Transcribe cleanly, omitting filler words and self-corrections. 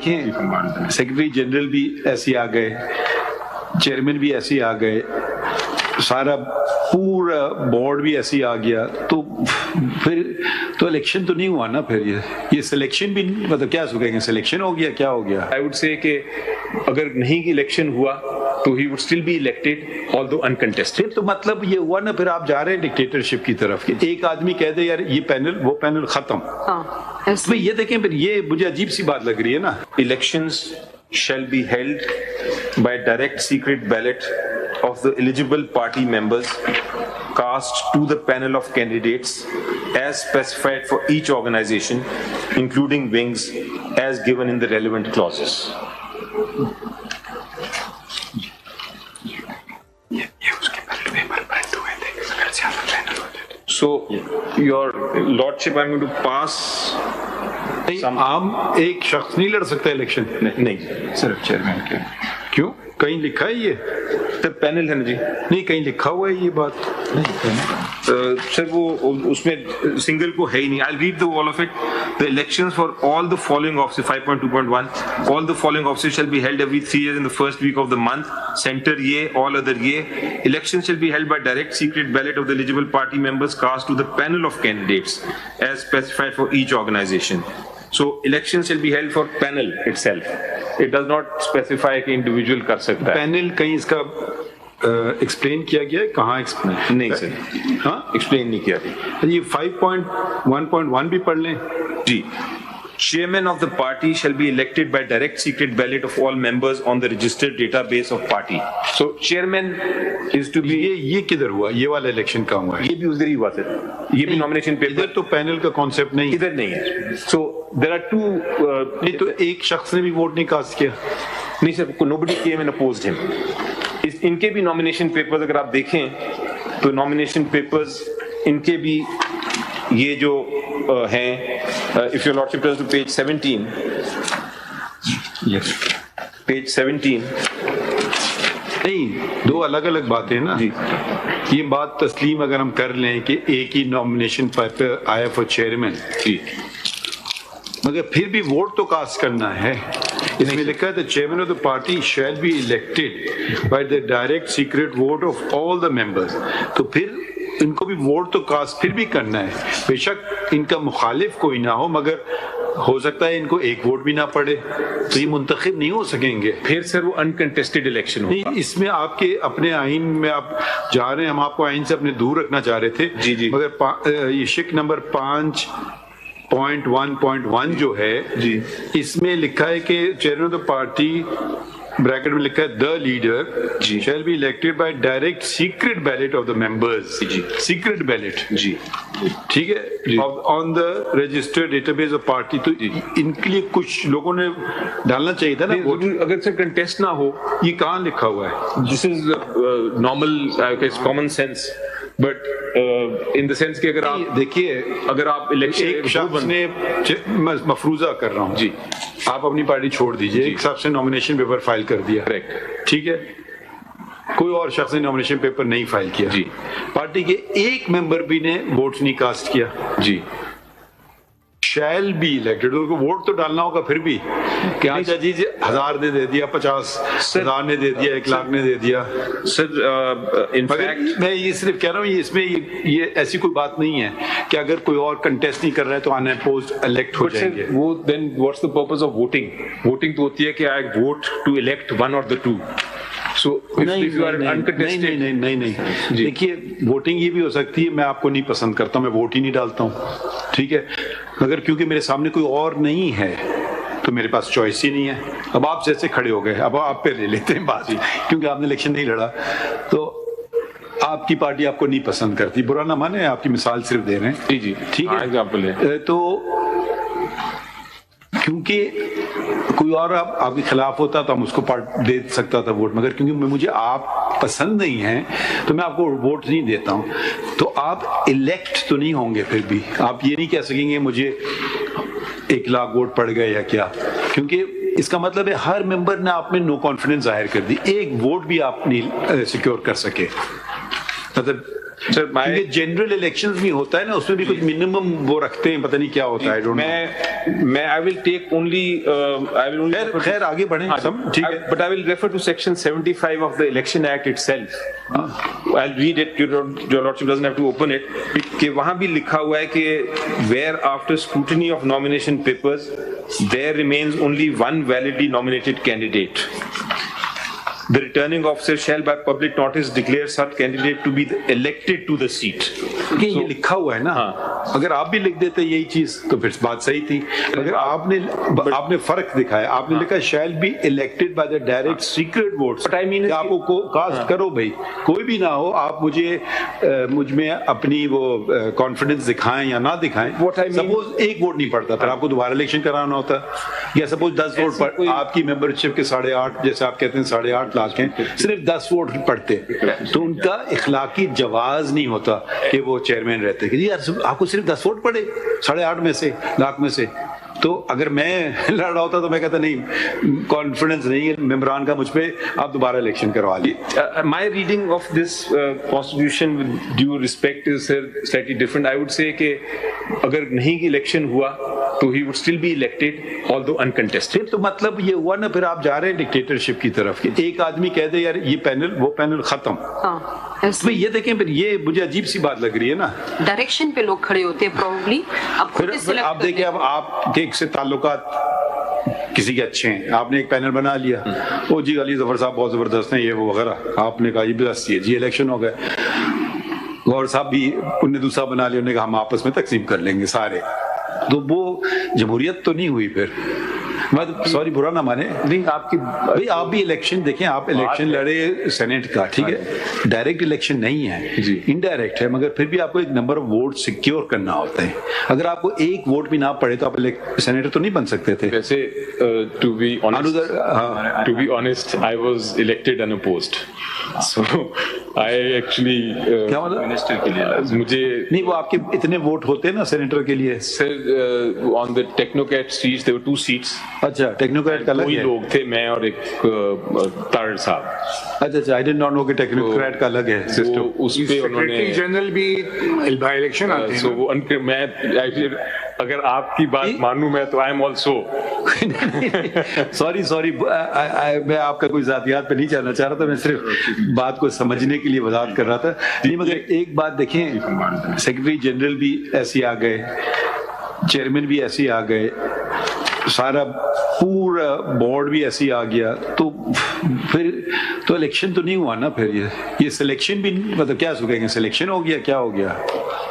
دیکھیں secretary general بھی ایسے آ گئے, چیئرمین بھی ایسے آ گئے, سارا پورا بورڈ بھی ایسے آ گیا, تو پھر تو الیکشن تو نہیں ہوا نا. پھر یہ سلیکشن بھی مطلب کیا سو کہیں گے سلیکشن ہو گیا, کیا ہو گیا؟ آئی وڈ سے کہ اگر نہیں الیکشن ہوا تو ہی would still be elected although uncontested. تو مطلب یہ ہوا نا, پھر آپ جا رہے ہیں ڈکٹیٹرشپ کی طرف. ایک آدمی کہہ دے یار یہ پینل وہ پینل ختم. یہ دیکھیں پھر یہ مجھے عجیب سی بات لگ رہی ہے نا. Elections shall be held by direct secret ballot of the eligible party members cast to the panel of candidates as specified for each organization, including wings, as given in the relevant clauses. So, Your Lordship, I'm going to pass. عام ایک شخص نہیں لڑ سکتا election? نہیں, صرف chairman کے. کیوں؟ کہیں لکھا ہے یہ؟ سر پینل ہے نا جی. نہیں کہیں لکھا ہوا ہے یہ بات؟ سر وہ اس میں سنگل کو ہے ہی نہیں. I'll read the all of it. The elections for all the following offices, 5.2.1, all the following offices shall be held every 3 years in the first week of the month. Center ye, all other ye. Elections shall be held by direct secret ballot of the eligible party members cast to the panel of candidates as specified for each organization. So elections shall be held for panel itself. It does not specify کہ individual کر سکتا ہے. Panel کہیں اس کا explain کیا گیا ہے؟ کہاں ایکسپلین؟ نہیں سر, ہاں ایکسپلین نہیں کیا. یہ 5.1.1 بھی پڑھ لیں جی. Chairman of the party shall be elected by direct secret ballot of all members on the registered database of party. So chairman is to be. یہ کدھر ہوا؟ یہ والا الیکشن کہاں ہوا ہے؟ یہ بھی ادھر ہی ہوا سر. یہ بھی نامینیشن پیپر. ادھر تو پینل کا کانسیپٹ نہیں, ادھر نہیں ہے. So there are two. نہیں تو ایک شخص نے بھی ووٹ نہیں کاسٹ کیا. نہیں سر, nobody came and opposed him. ان کے بھی نامینیشن پیپرز اگر آپ دیکھیں تو نامینیشن پیپرز ان کے بھی یہ جو ہیں, if your lordship turns to page 17. Yes. Page 17. نہیں, دو الگ الگ باتیں نا جی. یہ بات تسلیم اگر ہم کر لیں کہ ایک ہی نامینیشن پیپر آیا فور چیئرمین جی, مگر پھر بھی ووٹ تو کاسٹ کرنا ہے. اس میں لکھا ہے the chairman of the party shall be elected by the direct secret vote of all the members. تو پھر ان کو بھی ووٹ تو کاسٹ پھر بھی کرنا ہے. بے شک ان کا مخالف کوئی نہ ہو, مگر ہو سکتا ہے ان کو ایک ووٹ بھی نہ پڑے, تو یہ منتخب نہیں ہو سکیں گے. پھر سر وہ انکنٹیسٹڈ الیکشن ہوگا. اس میں آپ کے اپنے آئین میں آپ جا رہے ہیں, ہم آپ کو آئین سے اپنے دور رکھنا چاہ رہے تھے جی جی, مگر یہ شک نمبر 5.1.1 جو ہے جی, اس میں لکھا ہے کہ chairman of the party bracket میں لکھا ہے the leader shall be elected by direct secret ballot of the members. secret ballot جی, ٹھیک ہے, on the registered database of party. تو ان کے لیے کچھ لوگوں نے ڈالنا چاہیے تھا نا. اگر سر کنٹیسٹ نہ ہو, یہ کہاں لکھا ہوا ہے؟ This is normal common sense, but in the sense کہ اگر آپ دیکھیے, اگر آپ الیکشن ایک شخص نے, مفروضہ کر رہا ہوں جی, آپ اپنی پارٹی چھوڑ دیجئے, ایک شخص نے نامینیشن پیپر فائل کر دیا, ٹھیک ہے, کوئی اور شخص نے نامینیشن پیپر نہیں فائل کیا جی, پارٹی کے ایک ممبر بھی نے ووٹس نہیں کاسٹ کیا جی, شیل بی الیکٹڈ. ووٹ تو ڈالنا ہوگا پھر بھی کہ ہاں جی 1000 نے دے دیا, 50,000 نے دے دیا, 1,00,000 نے دے دیا. سر انفیکٹ میں یہ صرف کہہ رہا ہوں, اس میں یہ ایسی کوئی بات نہیں ہے کہ اگر کوئی اور کنٹیسٹ نہیں کر رہا ہے تو ان اپوزڈ الیکٹ ہو جائیں گے. وہ then what's the purpose of voting? Voting تو ہوتی ہے کہ I vote to elect one اور دا ٹو. نہیں, دیکھیے ووٹنگ یہ بھی ہو سکتی ہے میں آپ کو نہیں پسند کرتا ہوں, میں ووٹ ہی نہیں ڈالتا ہوں, ٹھیک ہے, مگر کیونکہ میرے سامنے کوئی اور نہیں ہے تو میرے پاس چوائس ہی نہیں ہے. اب آپ جیسے کھڑے ہو گئے, اب آپ پہ لے لیتے ہیں بات, کیونکہ آپ نے الیکشن نہیں لڑا تو آپ کی پارٹی آپ کو نہیں پسند کرتی. برا نہ مانے, آپ کی مثال صرف دے رہے ہیں جی جی, ٹھیک ہے. تو کیونکہ کوئی اور آپ کے خلاف ہوتا تو ہم اس کو دے سکتا تھا ووٹ, مگر کیونکہ مجھے آپ پسند نہیں ہیں تو میں آپ کو ووٹ نہیں دیتا ہوں. تو آپ الیکٹ تو نہیں ہوں گے, پھر بھی آپ یہ نہیں کہہ سکیں گے مجھے 1,00,000 ووٹ پڑ گئے یا کیا, کیونکہ اس کا مطلب ہے ہر ممبر نے آپ میں نو کانفیڈنس ظاہر کر دی, ایک ووٹ بھی آپ نہیں سیکیور کر سکے. مطلب Sir, کیونکہ جنرل الیکشنز بھی ہوتا ہے نا, اس میں بھی کچھ منیمم وہ رکھتے ہیں, پتہ نہیں کیا ہوتا ہے. میں I will take only خیر آگے بڑھیں سب ٹھیک ہے. But I will refer to section 75 of the Election Act itself. I'll read it. Your Lordship doesn't have to open it. کہ وہاں بھی لکھا ہوا ہے کہ where after scrutiny of nomination papers there remains only one validly nominated candidate, the returning officer shall by public notice declare such candidate to be elected to the seat. کہ یہ لکھا ہوا ہے نا, اگر آپ بھی لکھ دیتے یہی چیز تو پھر بات صحیح تھی. اگر آپ نے فرق دکھایا, آپ نے لکھا shall be elected by the direct secret votes. But I mean آپ کو کاسٹ کرو بھائی, کوئی بھی نہ ہو, آپ مجھ میں اپنی وہ کانفیڈنس دکھائیں یا نہ دکھائیں. سپوز ایک ووٹ نہیں پڑتا, پھر آپ کو دوبارہ الیکشن کرانا ہوتا, یا سپوز 10 ووٹ پر آپ کی ممبرشپ کے 8.5 جیسے آپ کہتے ہیں 8.5 لاکھ ہیں, صرف 10 ووٹ پڑتے تو ان کا اخلاقی جواز نہیں ہوتا کہ وہ چیئرمین رہتے کہ یار آپ کو صرف 10 ووٹ پڑے 8.5 میں سے, لاکھ میں سے. تو اگر میں لڑ رہا ہوتا تو میں کہتا نہیں, کانفیڈنس نہیں ہے ممبران کا مجھ پہ, آپ دوبارہ الیکشن کروا لیے. My reading of this constitution with due respect is slightly different. I would say کہ اگر نہیں الیکشن ہوا تو he would still be elected although uncontested. تو مطلب یہ ہوا نا, پھر آپ جا رہے ہیں ڈکٹیٹرشپ کی طرف. کہ ایک آدمی کہہ دے یار یہ پینل وہ پینل ختم. تو یہ دیکھیں پھر یہ مجھے عجیب سی بات لگ رہی ہے نا, ڈائریکشن پہ لوگ کھڑے ہوتے ہیں پروبلی. پھر آپ دیکھیں اب آپ کے سے تعلقات کسی کے اچھے ہیں, آپ نے ایک پینل بنا لیا, او جی علی ظفر صاحب بہت زبردست ہیں یہ وہ وغیرہ, آپ نے کہا یہ بھی ہے جی, الیکشن ہو گئے. گور صاحب بھی انہوں نے دوسرا بنا لیا, انہوں نے کہا ہم آپس میں تقسیم کر لیں گے سارے. تو وہ جمہوریت تو نہیں ہوئی. پھر سوری برا نہ مانے, نہیں آپ کی بھائی آپ بھی الیکشن دیکھیں, آپ الیکشن لڑے سینٹ کا, ٹھیک ہے, ڈائریکٹ الیکشن نہیں ہے, انڈائریکٹ ہے, مگر پھر بھی آپ کو ایک نمبر آف ووٹ سیکیور کرنا ہوتا ہے. اگر آپ کو ایک ووٹ بھی نہ پڑے تو آپ سینیٹر تو نہیں بن سکتے تھے. ویسے to be honest I was elected unopposed, so I actually کیا منسٹر کے لیے مجھے نہیں, وہ آپ کے اتنے ووٹ ہوتے ہیں نا سینیٹر کے لیے. سر on the technocrat seats there were 2 seats. اچھا ٹیکنوکریٹ کا الگ وہی ہے. لوگ تھے, میں اور ایک تارڑ صاحب. اچھا آئی ڈڈ ناٹ نو کہ ٹیکنوکریٹ کا الگ ہے سسٹم. اس پہ انہوں نے جنرل بھی بائی الیکشن آتے ہیں. سو وہ میں اگر آپ کی بات مانوں میں تو آئی ایم آلسو سوری میں آپ کا کوئی ذاتیات پہ نہیں جانا چاہ رہا تھا, میں صرف بات کو سمجھنے کے لیے وضاحت کر رہا تھا. نہیں مگر ایک بات دیکھیں, سیکرٹری جنرل بھی ایسے آ گئے, چیئرمین بھی ایسے آ گئے, سارا پورا بورڈ بھی ایسے آ گیا, تو پھر تو الیکشن تو نہیں ہوا نا. پھر یہ سلیکشن بھی مطلب کیا سو کہیں گے, سلیکشن ہو گیا, کیا ہو گیا؟